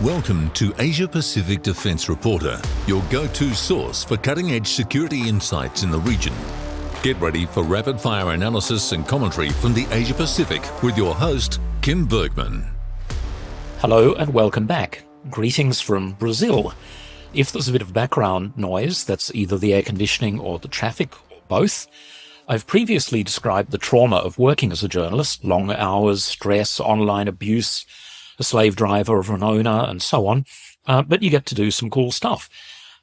Welcome to Asia Pacific Defence Reporter, your go-to source for cutting-edge security insights in the region. Get ready for rapid-fire analysis and commentary from the Asia Pacific with your host, Kim Bergman. Hello and welcome back. Greetings from Brazil. If there's a bit of background noise, that's either the air conditioning or the traffic, or both. I've previously described the trauma of working as a journalist: long hours, stress, online abuse, a slave driver of an owner, and so on. But you get to do some cool stuff.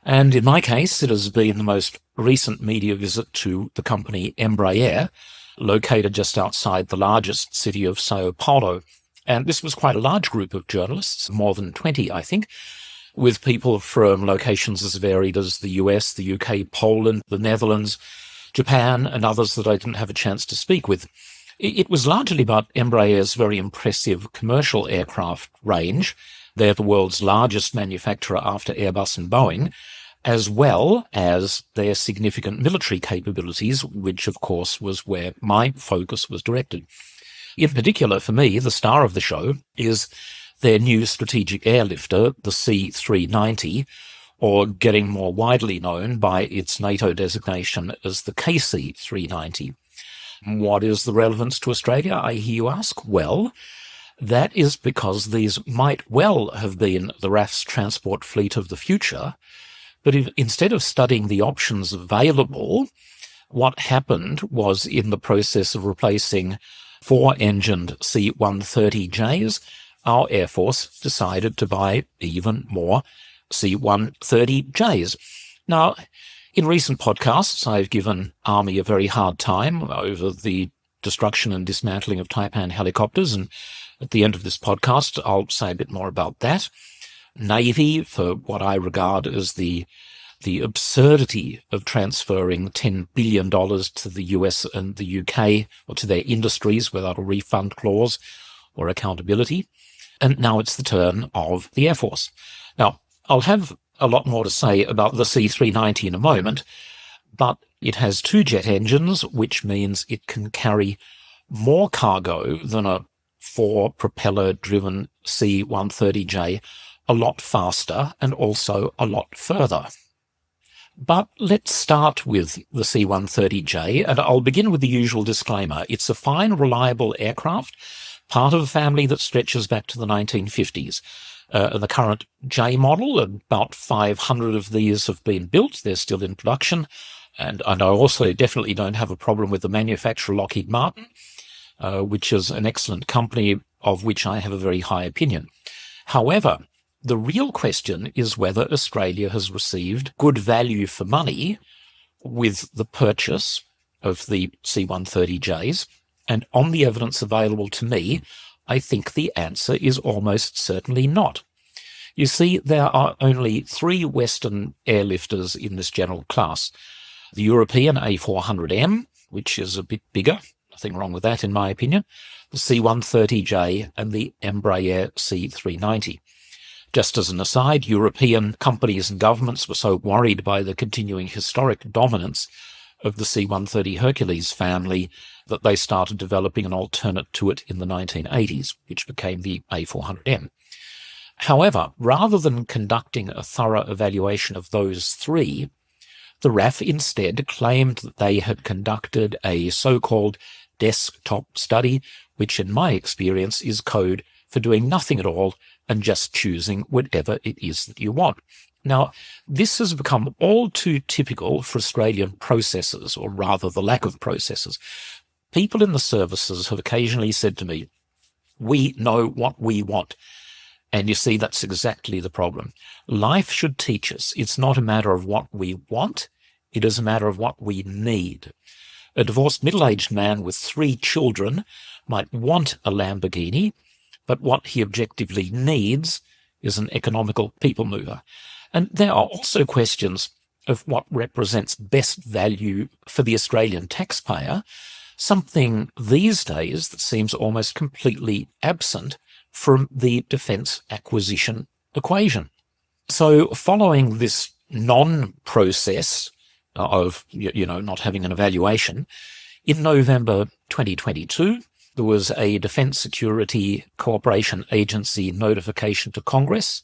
And in my case, it has been the most recent media visit to the company Embraer, located just outside the largest city of Sao Paulo. And this was quite a large group of journalists, more than 20, I think, with people from locations as varied as the US, the UK, Poland, the Netherlands, Japan, and others that I didn't have a chance to speak with. It was largely about Embraer's very impressive commercial aircraft range. They're the world's largest manufacturer after Airbus and Boeing, as well as their significant military capabilities, which of course was where my focus was directed. In particular, for me, the star of the show is their new strategic airlifter, the C-390, or getting more widely known by its NATO designation as the KC-390. What is the relevance to Australia, I hear you ask? Well, that is because these might well have been the RAF's transport fleet of the future, but instead of studying the options available, what happened was, in the process of replacing four-engined C-130Js, our Air Force decided to buy even more C-130Js. Now, in recent podcasts, I've given Army a very hard time over the destruction and dismantling of Taipan helicopters, and at the end of this podcast, I'll say a bit more about that. Navy, for what I regard as the absurdity of transferring $10 billion to the US and the UK, or to their industries, without a refund clause or accountability. And now it's the turn of the Air Force. Now, I'll have a lot more to say about the C-390 in a moment, but it has two jet engines, which means it can carry more cargo than a four-propeller-driven C-130J, a lot faster and also a lot further. But let's start with the C-130J, and I'll begin with the usual disclaimer. It's a fine, reliable aircraft, part of a family that stretches back to the 1950s. The current J model, about 500 of these have been built. They're still in production. And I also definitely don't have a problem with the manufacturer Lockheed Martin, which is an excellent company of which I have a very high opinion. However, the real question is whether Australia has received good value for money with the purchase of the C-130Js. And on the evidence available to me, I think the answer is almost certainly not. You see, there are only three Western airlifters in this general class. The European A400M, which is a bit bigger, nothing wrong with that in my opinion, the C-130J and the Embraer C-390. Just as an aside, European companies and governments were so worried by the continuing historic dominance of the C-130 Hercules family that they started developing an alternate to it in the 1980s, which became the A400M. However, rather than conducting a thorough evaluation of those three, the RAF instead claimed that they had conducted a so-called desktop study, which in my experience is code for doing nothing at all and just choosing whatever it is that you want. Now, this has become all too typical for Australian processes, or rather the lack of processes. People in the services have occasionally said to me, "We know what we want." And you see, that's exactly the problem. Life should teach us it's not a matter of what we want, it is a matter of what we need. A divorced middle-aged man with 3 children might want a Lamborghini, but what he objectively needs is an economical people mover. And there are also questions of what represents best value for the Australian taxpayer, something these days that seems almost completely absent from the defence acquisition equation. So following this non-process of, not having an evaluation, in November 2022, there was a Defence Security Cooperation Agency notification to Congress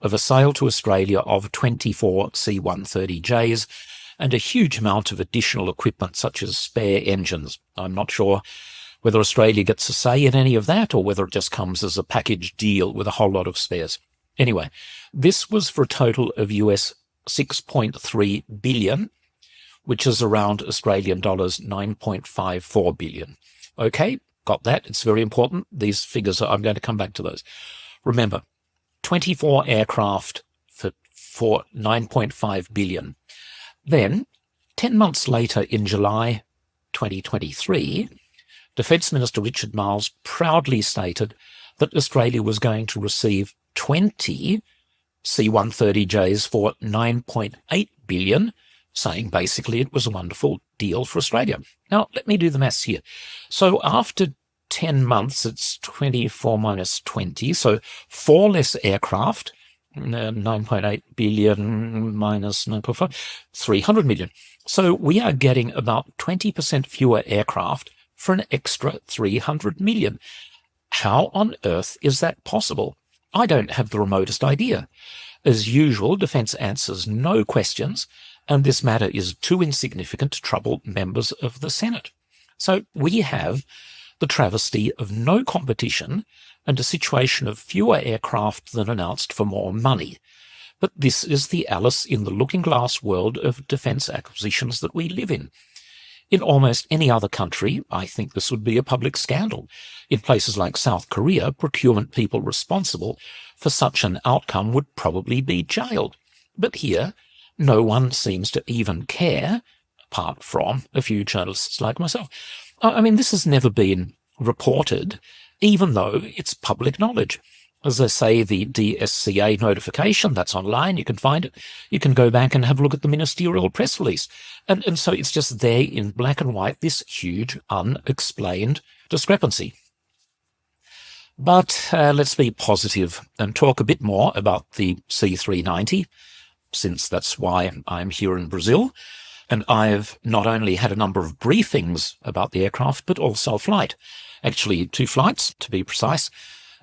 of a sale to Australia of 24 C-130Js and a huge amount of additional equipment such as spare engines. I'm not sure whether Australia gets a say in any of that or whether it just comes as a package deal with a whole lot of spares. Anyway, this was for a total of US 6.3 billion, which is around Australian dollars 9.54 billion. Okay, got that. It's very important. These figures, I'm going to come back to those. Remember, 24 aircraft for 9.5 billion. Then, 10 months later in July 2023, Defence Minister Richard Marles proudly stated that Australia was going to receive 20 C-130Js for 9.8 billion, saying basically it was a wonderful deal for Australia. Now, let me do the maths here. So after 10 months, it's 24 minus 20, so 4 less aircraft, 9.8 billion minus 9.5, 300 million. So we are getting about 20% fewer aircraft for an extra 300 million. How on earth is that possible? I don't have the remotest idea. As usual, Defence answers no questions, and this matter is too insignificant to trouble members of the Senate. So we have the travesty of no competition and a situation of fewer aircraft than announced for more money. But this is the Alice in the looking-glass world of defence acquisitions that we live in. In almost any other country, I think this would be a public scandal. In places like South Korea, procurement people responsible for such an outcome would probably be jailed. But here, no one seems to even care, apart from a few journalists like myself. I mean, this has never been reported, even though it's public knowledge. As I say, the DSCA notification, that's online, you can find it. You can go back and have a look at the ministerial press release. And so it's just there in black and white, this huge unexplained discrepancy. But let's be positive and talk a bit more about the C-390, since that's why I'm here in Brazil. And I've not only had a number of briefings about the aircraft, but also a flight. Actually, 2 flights, to be precise.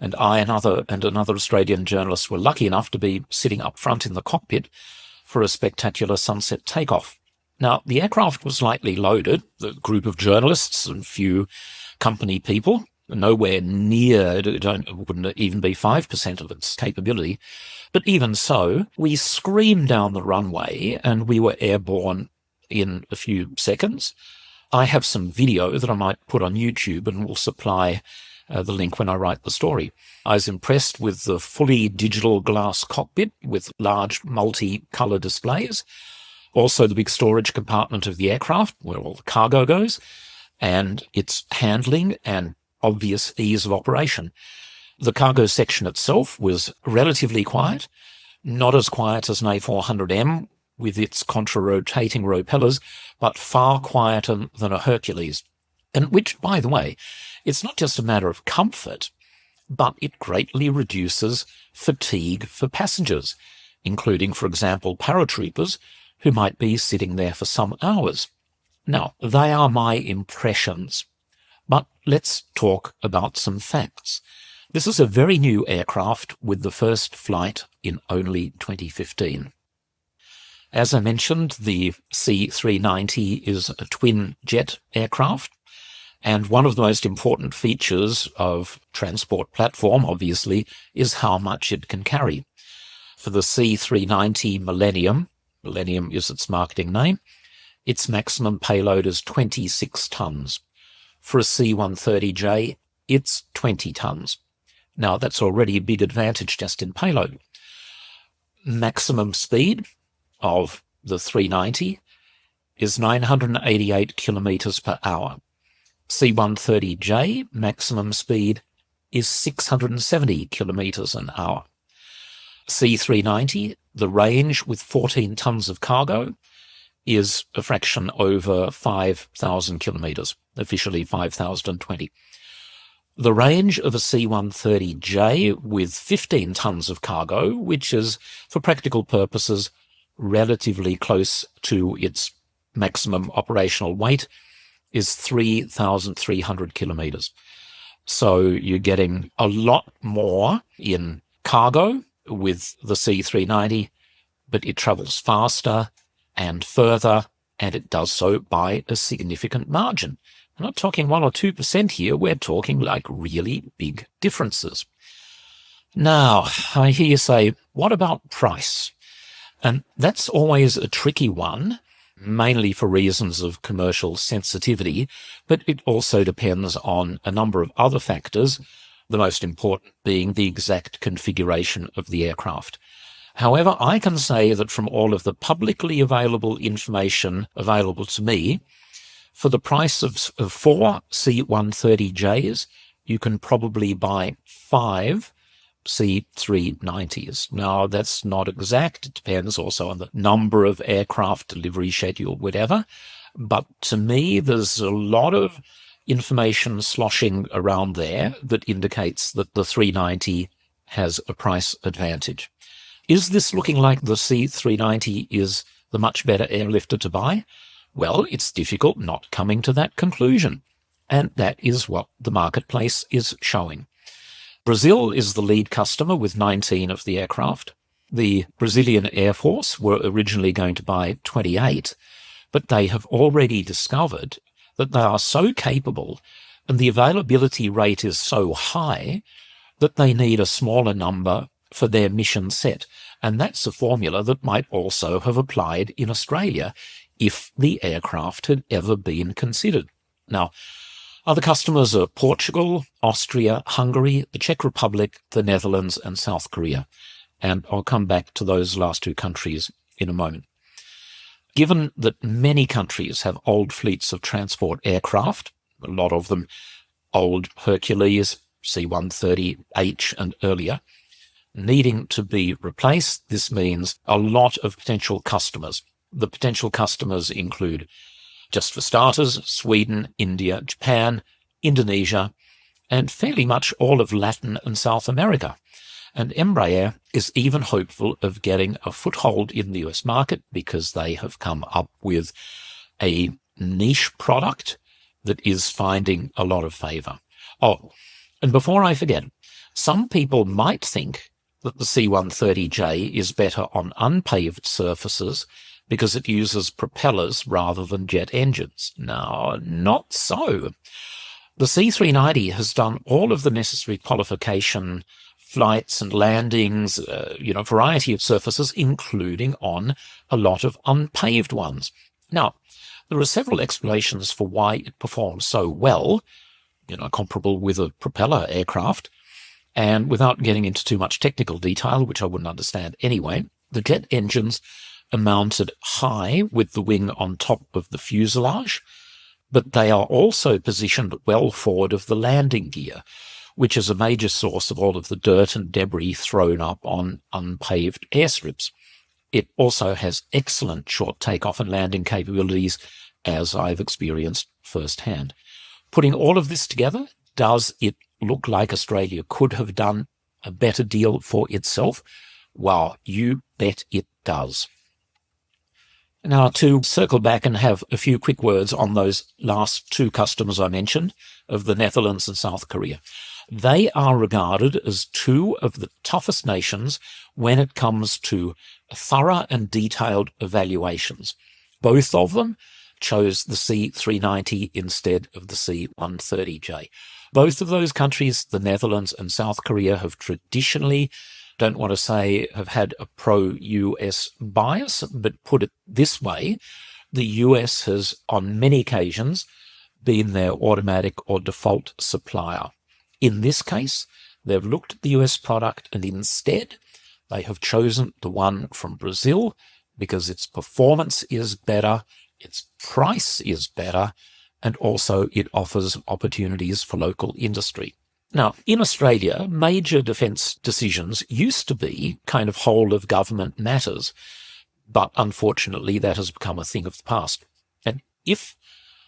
And I and another Australian journalist were lucky enough to be sitting up front in the cockpit for a spectacular sunset takeoff. Now, the aircraft was lightly loaded, the group of journalists and few company people, nowhere near, wouldn't even be 5% of its capability. But even so, we screamed down the runway and we were airborne in a few seconds. I have some video that I might put on YouTube and will supply the link when I write the story. I was impressed with the fully digital glass cockpit with large multi-colour displays, also the big storage compartment of the aircraft where all the cargo goes, and its handling and obvious ease of operation. The cargo section itself was relatively quiet, not as quiet as an A400M with its contra-rotating propellers, but far quieter than a Hercules. And which, by the way, it's not just a matter of comfort, but it greatly reduces fatigue for passengers, including, for example, paratroopers who might be sitting there for some hours. Now, they are my impressions, but let's talk about some facts. This is a very new aircraft with the first flight in only 2015. As I mentioned, the C-390 is a twin-jet aircraft, and one of the most important features of transport platform, obviously, is how much it can carry. For the C-390 Millennium is its marketing name, its maximum payload is 26 tons. For a C-130J, it's 20 tons. Now, that's already a big advantage just in payload. Maximum speed of the 390 is 988 kilometers per hour. C-130J maximum speed is 670 kilometers an hour. C-390, the range with 14 tons of cargo, is a fraction over 5,000 kilometers, officially 5,020. The range of a C-130J with 15 tons of cargo, which is, for practical purposes, relatively close to its maximum operational weight, is 3,300 kilometers. So you're getting a lot more in cargo with the C390, but it travels faster and further, and it does so by a significant margin. We're not talking 1 or 2% here, we're talking like really big differences. Now, I hear you say, what about price? And that's always a tricky one, mainly for reasons of commercial sensitivity, but it also depends on a number of other factors, the most important being the exact configuration of the aircraft. However, I can say that from all of the publicly available information available to me, for the price of 4 C-130Js, you can probably buy 5 C-390s. Now, that's not exact. It depends also on the number of aircraft, delivery schedule, whatever. But to me, there's a lot of information sloshing around there that indicates that the 390 has a price advantage. Is this looking like the C-390 is the much better airlifter to buy? Well, it's difficult not coming to that conclusion. And that is what the marketplace is showing. Brazil is the lead customer with 19 of the aircraft. The Brazilian Air Force were originally going to buy 28, but they have already discovered that they are so capable and the availability rate is so high that they need a smaller number for their mission set. And that's a formula that might also have applied in Australia if the aircraft had ever been considered. Now, other customers are Portugal, Austria, Hungary, the Czech Republic, the Netherlands, and South Korea. And I'll come back to those last two countries in a moment. Given that many countries have old fleets of transport aircraft, a lot of them old Hercules, C-130H and earlier, needing to be replaced, this means a lot of potential customers. The potential customers include, just for starters, Sweden, India, Japan, Indonesia, and fairly much all of Latin and South America. And Embraer is even hopeful of getting a foothold in the US market because they have come up with a niche product that is finding a lot of favor. Oh, and before I forget, some people might think that the C-130J is better on unpaved surfaces because it uses propellers rather than jet engines. Now, not so. The C-390 has done all of the necessary qualification, flights and landings, variety of surfaces, including on a lot of unpaved ones. Now, there are several explanations for why it performs so well, comparable with a propeller aircraft. And without getting into too much technical detail, which I wouldn't understand anyway, the jet engines are mounted high with the wing on top of the fuselage, but they are also positioned well forward of the landing gear, which is a major source of all of the dirt and debris thrown up on unpaved airstrips. It also has excellent short takeoff and landing capabilities, as I've experienced firsthand. Putting all of this together, does it look like Australia could have done a better deal for itself? Well, you bet it does. Now, to circle back and have a few quick words on those last two customers I mentioned, of the Netherlands and South Korea. They are regarded as two of the toughest nations when it comes to thorough and detailed evaluations. Both of them chose the C-390 instead of the C-130J. Both of those countries, the Netherlands and South Korea, have traditionally, don't want to say have had a pro-US bias, but put it this way, the US has on many occasions been their automatic or default supplier. In this case, they've looked at the US product and instead they have chosen the one from Brazil because its performance is better, its price is better, and also it offers opportunities for local industry. Now, in Australia, major defence decisions used to be kind of whole of government matters, but unfortunately that has become a thing of the past. And if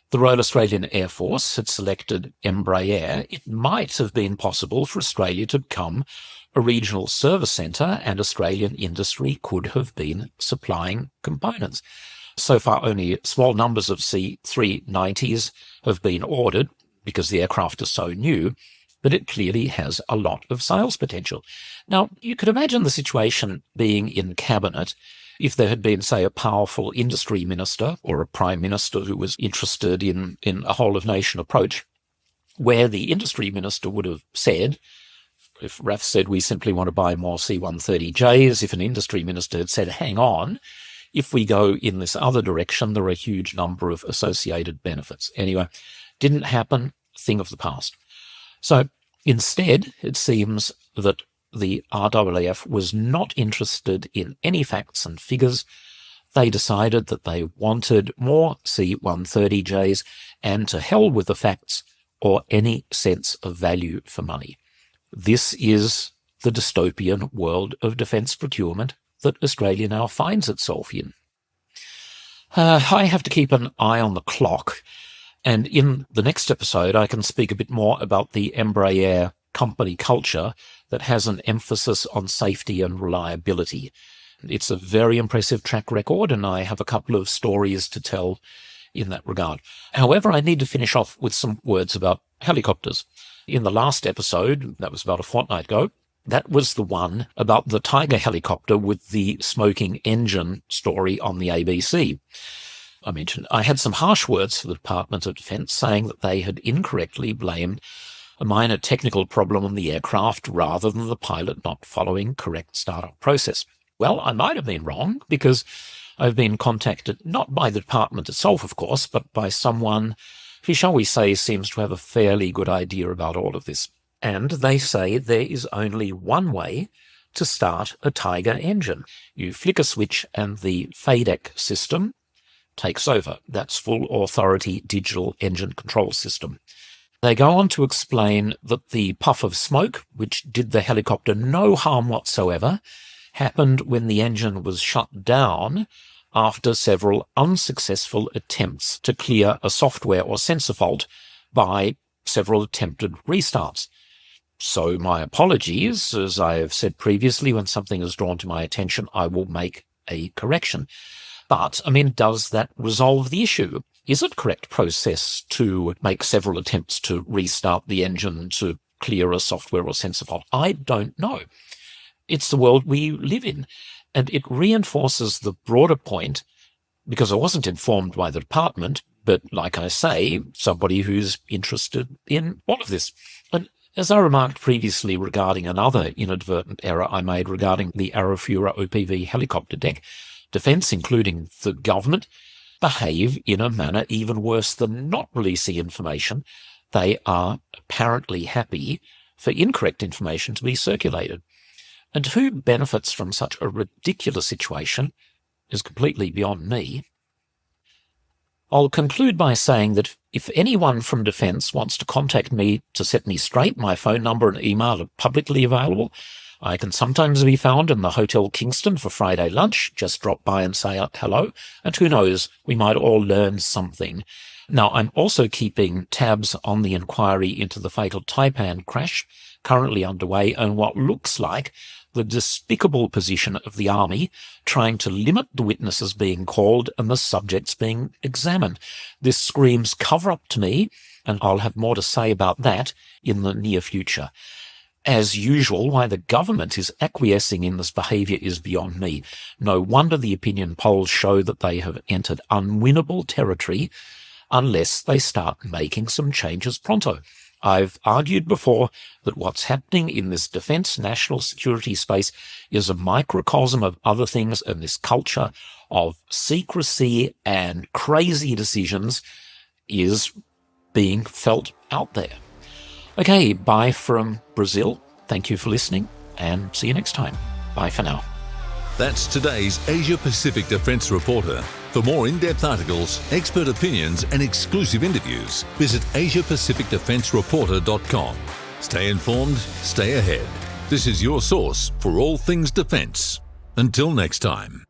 the Royal Australian Air Force had selected Embraer, it might have been possible for Australia to become a regional service centre and Australian industry could have been supplying components. So far, only small numbers of C-390s have been ordered because the aircraft is so new, but it clearly has a lot of sales potential. Now, you could imagine the situation being in cabinet if there had been, say, a powerful industry minister or a prime minister who was interested in a whole-of-nation approach, where the industry minister would have said, if RAF said we simply want to buy more C-130Js, if an industry minister had said, hang on, if we go in this other direction, there are a huge number of associated benefits. Anyway, didn't happen, thing of the past. So instead, it seems that the RAAF was not interested in any facts and figures. They decided that they wanted more C-130Js and to hell with the facts or any sense of value for money. This is the dystopian world of defence procurement that Australia now finds itself in. I have to keep an eye on the clock, and in the next episode I can speak a bit more about the Embraer company culture that has an emphasis on safety and reliability. It's a very impressive track record, and I have a couple of stories to tell in that regard. However, I need to finish off with some words about helicopters. In the last episode, that was about a fortnight ago, that was the one about the Tiger helicopter with the smoking engine story on the ABC. I mentioned I had some harsh words for the Department of Defence, saying that they had incorrectly blamed a minor technical problem on the aircraft rather than the pilot not following correct startup process. Well, I might have been wrong, because I've been contacted not by the department itself, of course, but by someone who, shall we say, seems to have a fairly good idea about all of this. And they say there is only one way to start a Tiger engine. You flick a switch and the FADEC system takes over. That's full authority digital engine control system. They go on to explain that the puff of smoke, which did the helicopter no harm whatsoever, happened when the engine was shut down after several unsuccessful attempts to clear a software or sensor fault by several attempted restarts. So my apologies. As I have said previously, when something is drawn to my attention, I will make a correction. But, does that resolve the issue? Is it correct process to make several attempts to restart the engine to clear a software or sensor fault? I don't know. It's the world we live in, and it reinforces the broader point, because I wasn't informed by the department, but like I say, somebody who's interested in all of this. And as I remarked previously regarding another inadvertent error I made regarding the Arafura OPV helicopter deck, Defence, including the government, behave in a manner even worse than not releasing information. They are apparently happy for incorrect information to be circulated. And who benefits from such a ridiculous situation is completely beyond me. I'll conclude by saying that if anyone from Defence wants to contact me to set me straight, my phone number and email are publicly available. I can sometimes be found in the Hotel Kingston for Friday lunch. Just drop by and say hello, and who knows, we might all learn something. Now, I'm also keeping tabs on the inquiry into the fatal Taipan crash, currently underway, and what looks like the despicable position of the Army trying to limit the witnesses being called and the subjects being examined. This screams cover up to me, and I'll have more to say about that in the near future. As usual, why the government is acquiescing in this behaviour is beyond me. No wonder the opinion polls show that they have entered unwinnable territory unless they start making some changes pronto. I've argued before that what's happening in this defence national security space is a microcosm of other things, and this culture of secrecy and crazy decisions is being felt out there. Okay, bye from Brazil. Thank you for listening, and see you next time. Bye for now. That's today's Asia Pacific Defence Reporter. For more in-depth articles, expert opinions and exclusive interviews, visit AsiaPacificDefenceReporter.com. Stay informed, stay ahead. This is your source for all things defence. Until next time.